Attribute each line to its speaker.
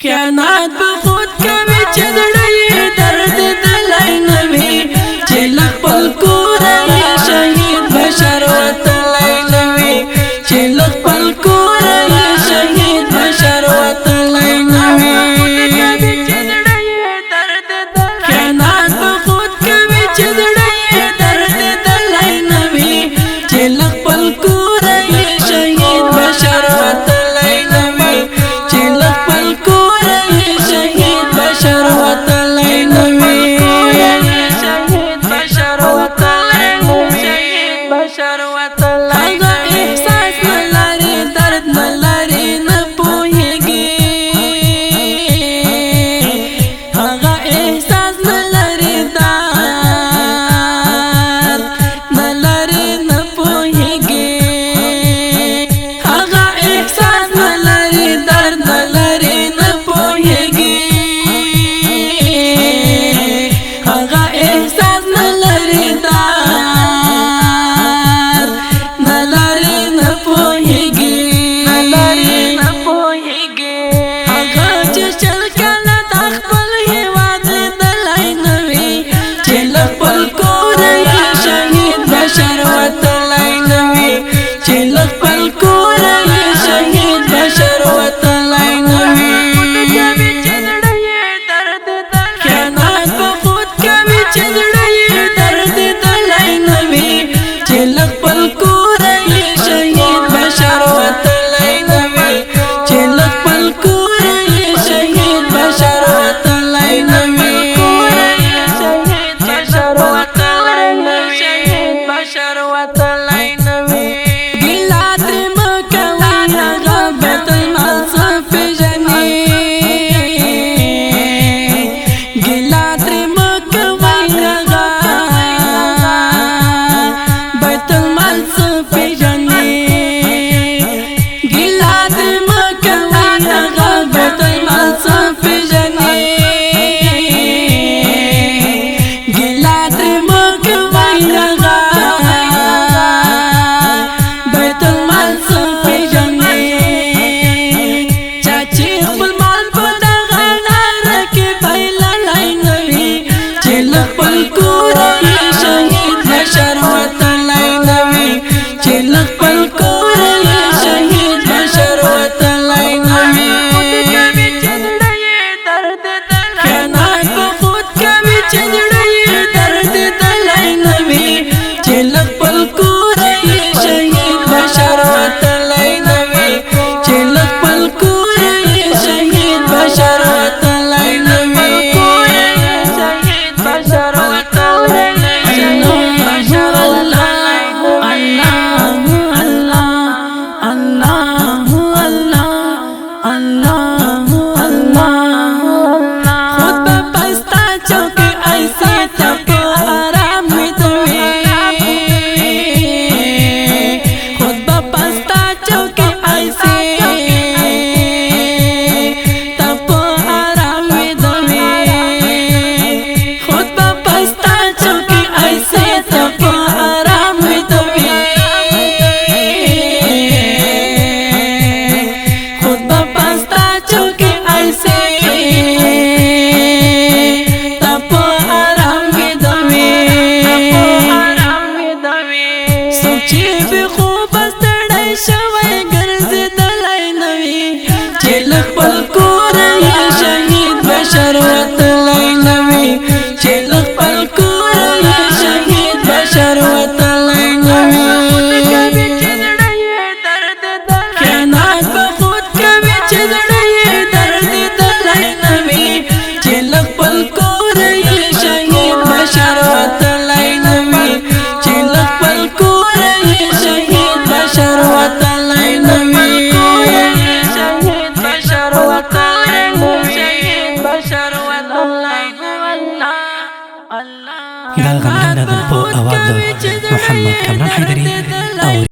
Speaker 1: خیانات په خود کوي چې زړه یې درد دلای نه وي چې له خپل کوره یې شهید بشر وتلی نه وي چې له خپل کوره یې شهید بشر وتلی نه وي خیانات په خود کوي چې زړه یې درد دلای نه وي چې له خپل کوره یې شهید بشر وتلی نه وي چې له خپل بشر وتلی نوی شهید بشر وتلی شهید بشر وتلی هغه احساس نلري درد نلري نه پوهیږي هغه احساس نلري درد نلري نه پوهیږي هغه احساس نلري درد نلري نه پوهیږي هغه احساس نلري دار نلري نه پوهیږي نلري نه پوهیږي هغه چې چل کله د خپل هیواد لیدلی نه وي چې له خپل کوره یې شهید بشر وتلی نه وي چې له خپل کوره یې شهید بشر وتلی نه وي چې زړه یې درد دلای نه وي چې له خپل کوره یې شهید بشر وتلی نه وي چې له خپل کوره یې شهید بشر وتلی نه وي شهید بشر وتلی نه وي شهید بشر وتلی نه وي ګیله ترې مه کوئ هغه بیت المال څه پېژني ګیله ترې مه کوئ بیت المال څه پېژني ګیله ترې مه کوئ هغه بیت المال څه پېژني ګیله ترې مه کوئ هغه بیت المال څه پېژني چا چې خپل مال په دغه لاره کې بایللی نه وي چې له خپل کوره یې شهید بشر وتلی نه وي چې له خپل کوره یې شهید بشر وتلی نه وي خیانات په خود کوي چې زړه یې درد دلای نه وي چې له خپل کوره یې شهید بشر وتلی نه وي چې له خپل کوره یې شهید بشر وتلی نه وي شهید بشر وتلی خپل کوره یې شهید بشر وتلی نه وي چې له خپل کوره یې شهید بشر وتلی نه وي خیانات په خود کوي چې زړه یې درد دلای نه وي چې له خپل کوره یې شهید بشر وتلی نه وي چې له خپل کوره یې شهید بشر وتلی نه وي
Speaker 2: دا غږ د په اواز محمد کامران حیدري او